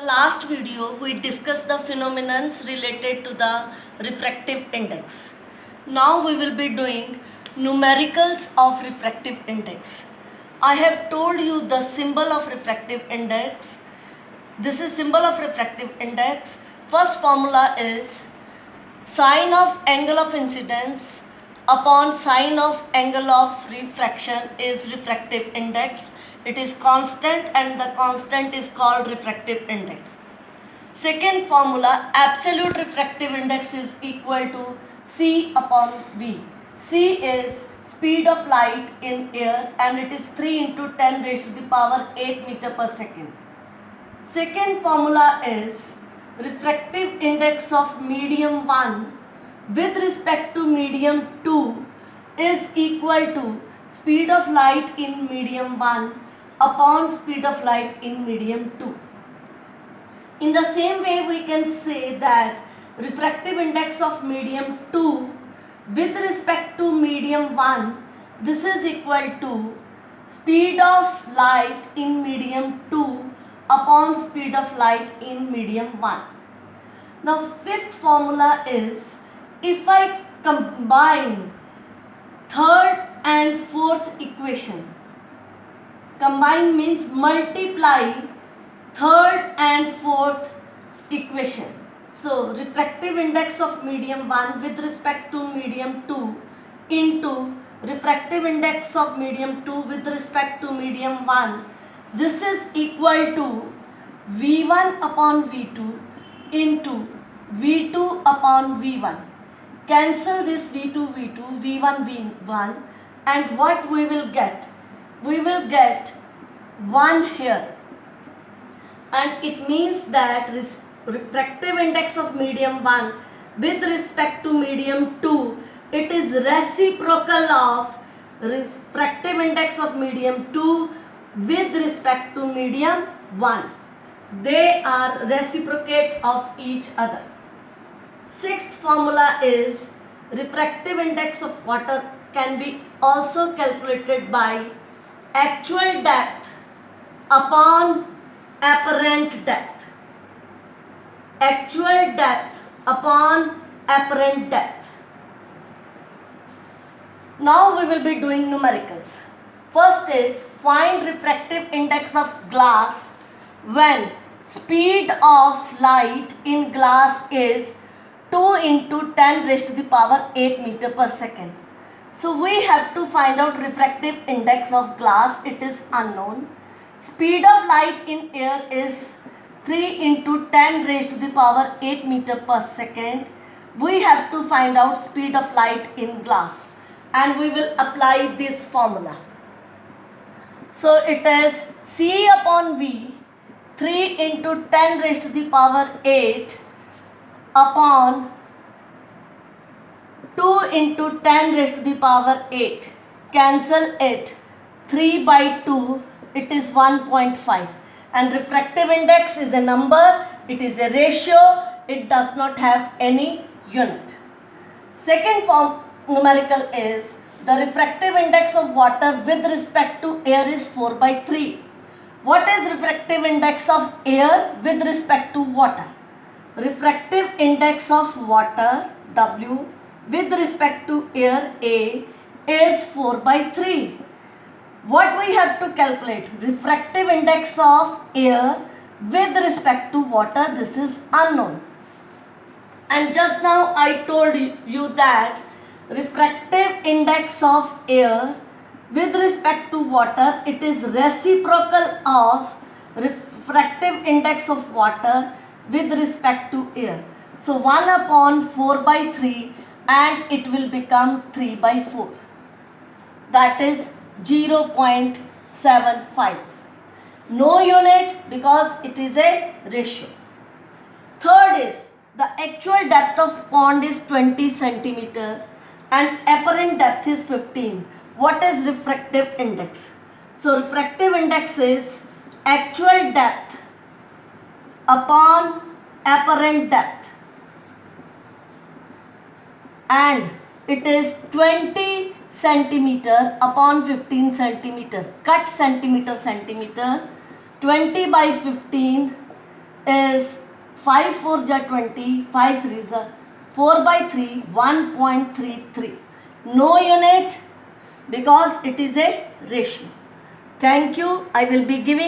The last video we discussed the phenomena related to the refractive index. Now we will be doing numericals of refractive index. I have told you the symbol of refractive index. This is symbol of refractive index. First formula is sine of angle of incidence upon sine of angle of refraction is refractive index. It is constant and the constant is called refractive index. Second formula, absolute refractive index is equal to C upon V. C is speed of light in air and it is 3 into 10 raised to the power 8 meter per second. Second formula is refractive index of medium 1 with respect to medium 2 is equal to speed of light in medium 1 upon speed of light in medium 2. In the same way, we can say that refractive index of medium 2 with respect to medium 1, this is equal to speed of light in medium 2 upon speed of light in medium 1. Now, fifth formula is if I combine third and fourth equation, combine means multiply third and fourth equation. So, refractive index of medium 1 with respect to medium 2 into refractive index of medium 2 with respect to medium 1. This is equal to V1 upon V2 into V2 upon V1. Cancel this V2, V2, V1, V1 and what we will get? We will get 1 here. And it means that refractive index of medium 1 with respect to medium 2, it is reciprocal of refractive index of medium 2 with respect to medium 1. They are reciprocate of each other. Sixth formula is refractive index of water can be also calculated by actual depth upon apparent depth. Actual depth upon apparent depth. Now we will be doing numericals. First is find refractive index of glass when speed of light in glass is 2 into 10 raised to the power 8 meter per second. So we have to find out refractive index of glass. It is unknown. Speed of light in air is 3 into 10 raised to the power 8 meter per second. We have to find out speed of light in glass and we will apply this formula. So it is C upon V 3 into 10 raised to the power 8 upon 2 into 10 raised to the power 8. Cancel it. 3 by 2, it is 1.5. And refractive index is a number, it is a ratio, it does not have any unit. Second form numerical is the refractive index of water with respect to air is 4 by 3. What is refractive index of air with respect to water? Refractive index of water W with respect to air A is 4 by 3. What we have to calculate? Refractive index of air with respect to water, this is unknown. And just now I told you that refractive index of air with respect to water, it is reciprocal of refractive index of water with respect to air. So 1 upon 4 by 3 and it will become 3 by 4. That is 0.75. No unit because it is a ratio. Third is the actual depth of pond is 20 centimeter and apparent depth is 15. What is refractive index? So refractive index is actual depth upon apparent depth and it is 20 centimeter upon 15 centimeter. Cut centimeter. 20 by 15 is 5 4 ja 20, 5 3 ja 4 by 3, 1.33. No unit because it is a ratio. Thank you. I will be giving